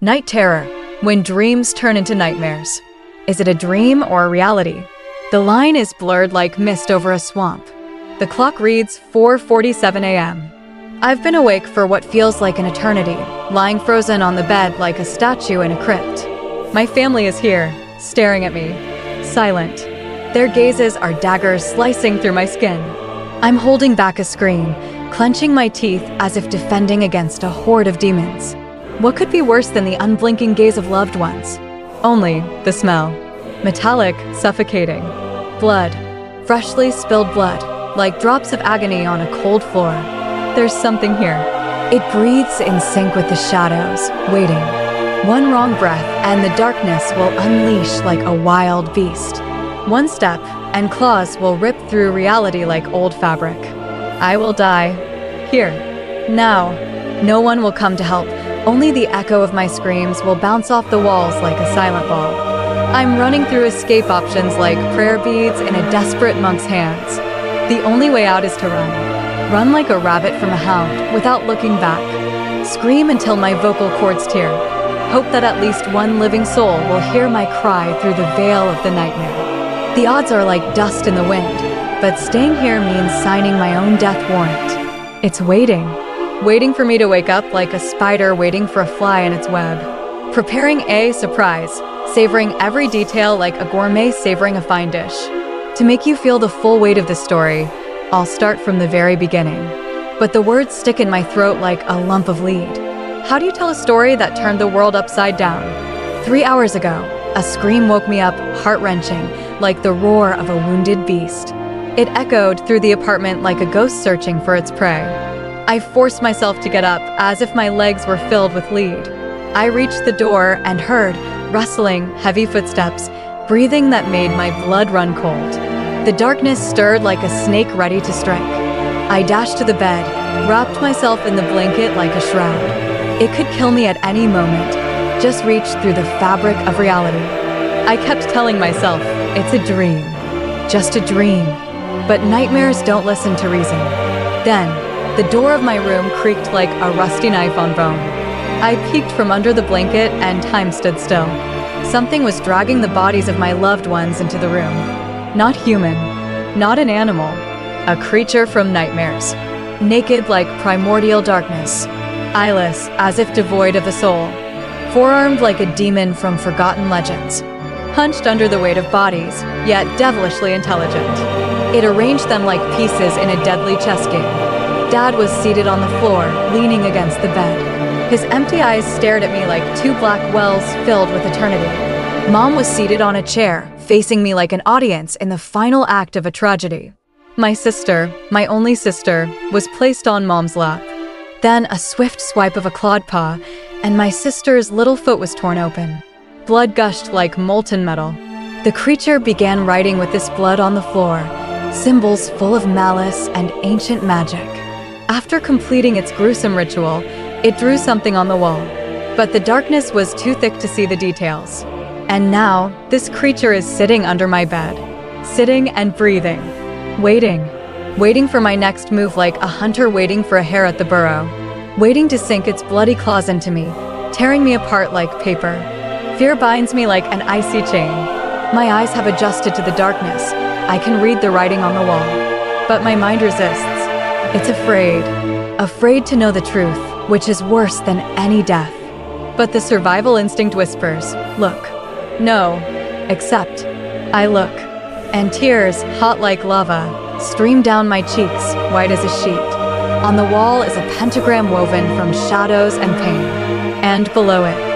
Night terror, when dreams turn into nightmares. Is it a dream or a reality? The line is blurred like mist over a swamp. The clock reads 4:47 a.m. I've been awake for what feels like an eternity, lying frozen on the bed like a statue in a crypt. My family is here, staring at me, silent. Their gazes are daggers slicing through my skin. I'm holding back a scream, clenching my teeth as if defending against a horde of demons. What could be worse than the unblinking gaze of loved ones? Only the smell. Metallic, suffocating. Blood. Freshly spilled blood, like drops of agony on a cold floor. There's something here. It breathes in sync with the shadows, waiting. One wrong breath and the darkness will unleash like a wild beast. One step and claws will rip through reality like old fabric. I will die. Here. Now. No one will come to help. Only the echo of my screams will bounce off the walls like a silent ball. I'm running through escape options like prayer beads in a desperate monk's hands. The only way out is to run. Run like a rabbit from a hound, without looking back. Scream until my vocal cords tear. Hope that at least one living soul will hear my cry through the veil of the nightmare. The odds are like dust in the wind, but staying here means signing my own death warrant. It's waiting. Waiting for me to wake up like a spider waiting for a fly in its web. Preparing a surprise, savoring every detail like a gourmet savoring a fine dish. To make you feel the full weight of the story, I'll start from the very beginning. But the words stick in my throat like a lump of lead. How do you tell a story that turned the world upside down? 3 hours ago, a scream woke me up, heart-wrenching, like the roar of a wounded beast. It echoed through the apartment like a ghost searching for its prey. I forced myself to get up, as if my legs were filled with lead. I reached the door and heard rustling, heavy footsteps, breathing that made my blood run cold. The darkness stirred like a snake ready to strike. I dashed to the bed, wrapped myself in the blanket like a shroud. It could kill me at any moment, just reach through the fabric of reality. I kept telling myself, it's a dream, just a dream. But nightmares don't listen to reason. Then, the door of my room creaked like a rusty knife on bone. I peeked from under the blanket and time stood still. Something was dragging the bodies of my loved ones into the room. Not human, not an animal, a creature from nightmares. Naked like primordial darkness. Eyeless as if devoid of the soul. Forearmed like a demon from forgotten legends. Hunched under the weight of bodies, yet devilishly intelligent. It arranged them like pieces in a deadly chess game. Dad was seated on the floor, leaning against the bed. His empty eyes stared at me like two black wells filled with eternity. Mom was seated on a chair, facing me like an audience in the final act of a tragedy. My sister, my only sister, was placed on Mom's lap. Then a swift swipe of a clawed paw, and my sister's little foot was torn open. Blood gushed like molten metal. The creature began writing with this blood on the floor, symbols full of malice and ancient magic. After completing its gruesome ritual, it drew something on the wall, but the darkness was too thick to see the details. And now, this creature is sitting under my bed, sitting and breathing, waiting for my next move like a hunter waiting for a hare at the burrow, waiting to sink its bloody claws into me, tearing me apart like paper. Fear binds me like an icy chain. My eyes have adjusted to the darkness. I can read the writing on the wall, but my mind resists. It's afraid to know the truth, which is worse than any death. But the survival instinct whispers, look. No, accept. I look, and tears, hot like lava, stream down my cheeks, white as a sheet. On the wall is a pentagram woven from shadows and pain, and below it,